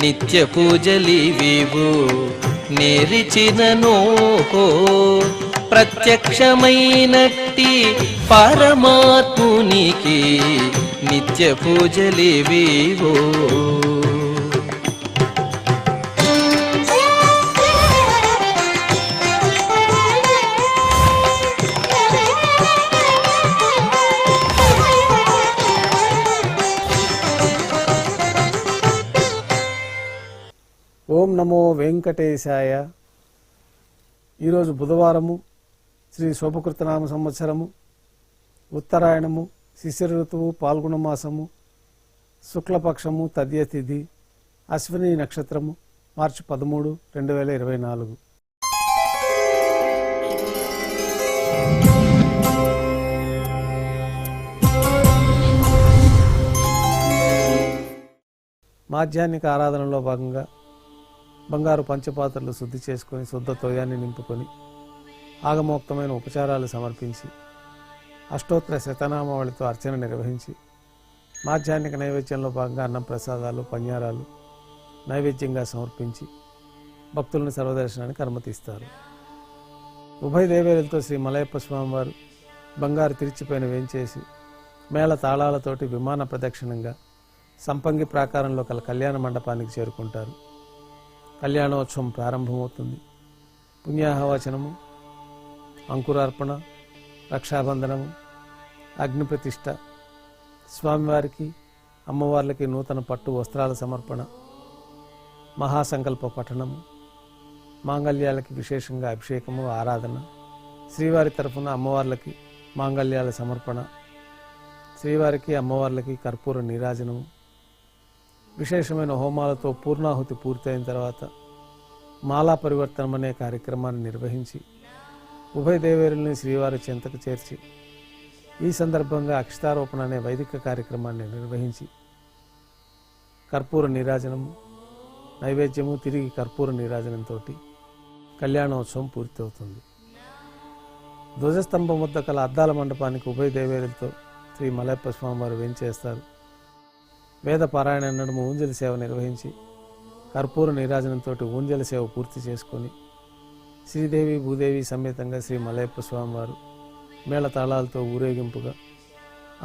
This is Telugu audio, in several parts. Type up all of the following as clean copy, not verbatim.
నిత్య పూజలివివు నేరిచిననో ప్రత్యక్షమైనట్టి పరమాత్మునికి నిత్య పూజలివివో. ఓం నమో వెంకటేశాయ. ఈరోజు బుధవారము, శ్రీ శోభకృతనామ సంవత్సరము, ఉత్తరాయణము, శిశిర ఋతువు, పాల్గొన మాసము, శుక్లపక్షము, తదియ తిథి, అశ్విని నక్షత్రము, మార్చి 13, 2024. మాధ్యాహ్నిక ఆరాధనలో భాగంగా బంగారు పంచపాత్రలు శుద్ధి చేసుకొని శుద్ధ తోయాన్ని నింపుకొని ఆగమోక్తమైన ఉపచారాలు సమర్పించి అష్టోత్తర శతనామావళితో అర్చన నిర్వహించి మాధ్యాహ్నిక నైవేద్యంలో భాగంగా అన్నం ప్రసాదాలు పన్యారాలు నైవేద్యంగా సమర్పించి భక్తులను సర్వదర్శనానికి అనుమతిస్తారు. ఉభయ దేవేరులతో శ్రీ మలయప్ప స్వామివారు బంగారు తిరిచిపైన వేంచేసి మేళ తాళాలతోటి విమాన ప్రదక్షిణంగా సంపంగి ప్రాకారంలో కల కళ్యాణ మండపానికి చేరుకుంటారు. కళ్యాణోత్సవం ప్రారంభమవుతుంది. పుణ్యాహవచనము, అంకురార్పణ, రక్షాబంధనము, అగ్నిప్రతిష్ఠ, స్వామివారికి అమ్మవార్లకి నూతన పట్టు వస్త్రాల సమర్పణ, మహాసంకల్ప పఠనము, మాంగళ్యాలకి విశేషంగా అభిషేకము, ఆరాధన, శ్రీవారి తరఫున అమ్మవార్లకి మాంగళ్యాల సమర్పణ, శ్రీవారికి అమ్మవార్లకి కర్పూర నీరాజనము, విశేషమైన హోమాలతో పూర్ణాహుతి పూర్తయిన తర్వాత మాలా పరివర్తనం అనే కార్యక్రమాన్ని నిర్వహించి ఉభయ దేవేరుల్ని శ్రీవారి చెంతకు చేర్చి ఈ సందర్భంగా అక్షతారోపణ అనే వైదిక కార్యక్రమాన్ని నిర్వహించి కర్పూర నీరాజనము, నైవేద్యము, తిరిగి కర్పూర నీరాజనంతో కళ్యాణోత్సవం పూర్తవుతుంది. ధ్వజస్తంభం వద్ద కల అద్దాల మండపానికి ఉభయ దేవేరులతో శ్రీ మలయప్ప స్వామివారు వేంచేస్తారు. వేద పారాయణ నడుమ ఊంజలి సేవ నిర్వహించి కర్పూర నీరాజనంతో ఊంజలి సేవ పూర్తి చేసుకొని శ్రీదేవి భూదేవి సమేతంగా శ్రీ మలయప్ప స్వామివారు మేళతాళాలతో ఊరేగింపుగా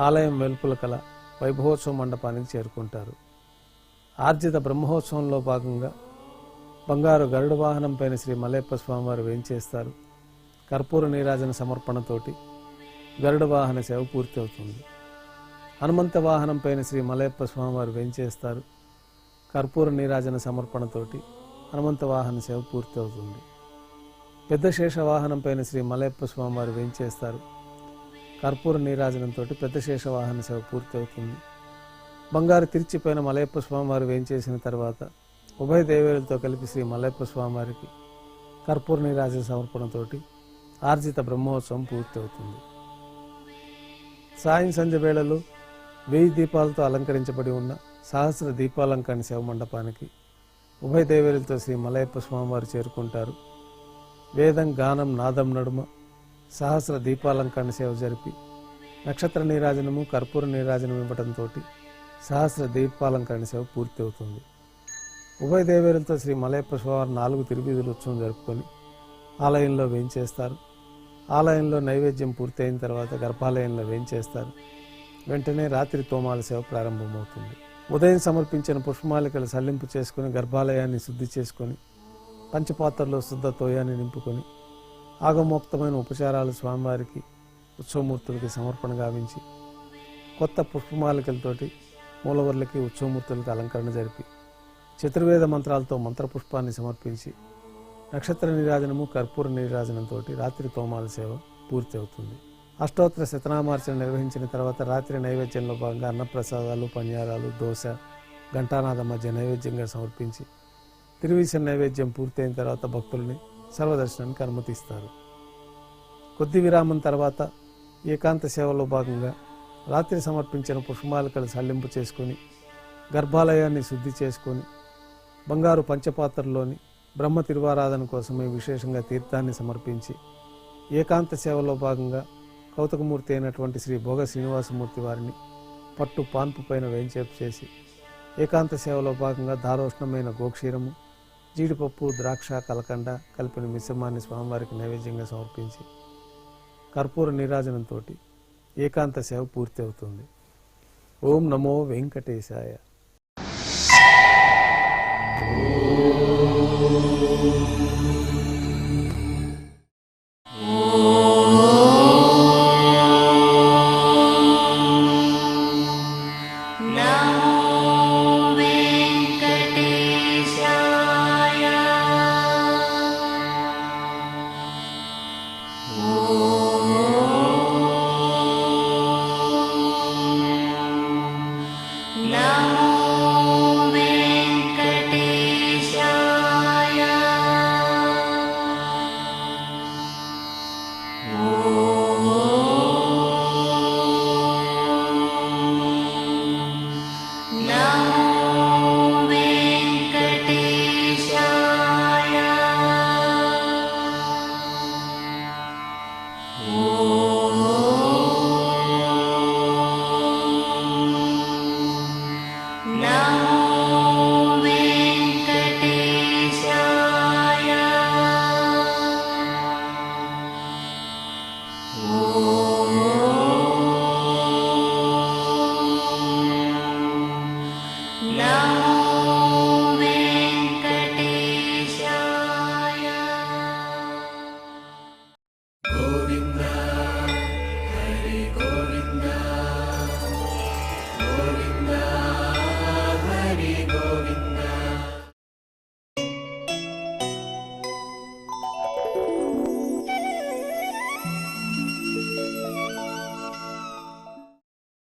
ఆలయం వెలుపుల కల వైభవోత్సవ మండపానికి చేరుకుంటారు. ఆర్జిత బ్రహ్మోత్సవంలో భాగంగా బంగారు గరుడ వాహనం పైన శ్రీ మలయప్ప స్వామివారు వేంచేస్తారు. కర్పూర నీరాజన సమర్పణతోటి గరుడ వాహన సేవ పూర్తి అవుతుంది. హనుమంత వాహనం పైన శ్రీ మలయప్ప స్వామివారు వేంచేస్తారు. కర్పూర నీరాజన సమర్పణతోటి హనుమంత వాహన సేవ పూర్తి అవుతుంది. పెద్ద శేష వాహనం పైన శ్రీ మలయప్ప స్వామివారు వేంచేస్తారు. కర్పూర నీరాజనంతో పెద్ద శేష వాహన సేవ పూర్తి అవుతుంది. బంగారు తిరిచి పైన మలయప్ప స్వామివారు వేంచేసిన తర్వాత ఉభయ దేవేరులతో కలిపి శ్రీ మలయప్ప స్వామివారికి కర్పూర నీరాజన సమర్పణతోటి ఆర్జిత బ్రహ్మోత్సవం పూర్తి అవుతుంది. సాయం సంధ్య వేళలో 1000 దీపాలతో అలంకరించబడి ఉన్న సహస్ర దీపాలంకరణ శివ మండపానికి ఉభయ దేవేరులతో శ్రీ మలయప్ప స్వామివారు చేరుకుంటారు. వేదం, గానం, నాదం నడుమ సహస్ర దీపాలంకరణ సేవ జరిపి నక్షత్ర నీరాజనము, కర్పూర నీరాజనం ఇవ్వడంతో సహస్ర దీపాలంకరణ సేవ పూర్తి అవుతుంది. ఉభయ దేవేరులతో శ్రీ మలయప్ప స్వామివారు 4 తిరువీధుల ఉత్సవం జరుపుకొని ఆలయంలో వేంచేస్తారు. ఆలయంలో నైవేద్యం పూర్తయిన తర్వాత గర్భాలయంలో వేంచేస్తారు. వెంటనే రాత్రి తోమాల సేవ ప్రారంభమవుతుంది. ఉదయం సమర్పించిన పుష్పమాలికలు సల్లింపు చేసుకుని గర్భాలయాన్ని శుద్ధి చేసుకొని పంచపాత్రలో శుద్ధ తోయాన్ని నింపుకొని ఆగమోక్తమైన ఉపచారాలు స్వామివారికి ఉత్సవమూర్తులకి సమర్పణ గావించి కొత్త పుష్పమాలికలతోటి మూలవర్లకి ఉత్సవమూర్తులకి అలంకరణ జరిపి చతుర్వేద మంత్రాలతో మంత్రపుష్పాన్ని సమర్పించి నక్షత్ర నీరాజనము, కర్పూర నీరాజనంతో రాత్రి తోమాల సేవ పూర్తి అవుతుంది. అష్టోత్తర శతనామార్చన నిర్వహించిన తర్వాత రాత్రి నైవేద్యంలో భాగంగా అన్నప్రసాదాలు, పన్యారాలు, దోశ, ఘంటానాద మధ్య నైవేద్యంగా సమర్పించి తిరువీస నైవేద్యం పూర్తయిన తర్వాత భక్తుల్ని సర్వదర్శనానికి అనుమతిస్తారు. కొద్ది విరామం తర్వాత ఏకాంత సేవలో భాగంగా రాత్రి సమర్పించిన పుష్పమాలికలు సల్లింపు చేసుకొని గర్భాలయాన్ని శుద్ధి చేసుకొని బంగారు పంచపాత్రలోని బ్రహ్మ తిరువారాధన కోసమే విశేషంగా తీర్థాన్ని సమర్పించి ఏకాంత సేవలో భాగంగా కౌతుకమూర్తి అయినటువంటి శ్రీ భోగ శ్రీనివాసమూర్తి వారిని పట్టు పాన్పు పైన వేంచేపు చేసి ఏకాంత సేవలో భాగంగా దారోష్ణమైన గోక్షీరము, జీడిపప్పు, ద్రాక్ష, కలకండ కలిపిన మిశ్రమాన్ని స్వామివారికి నైవేద్యంగా సమర్పించి కర్పూర నీరాజనంతో ఏకాంత సేవ పూర్తి అవుతుంది. ఓం నమో వెంకటేశాయ. Oh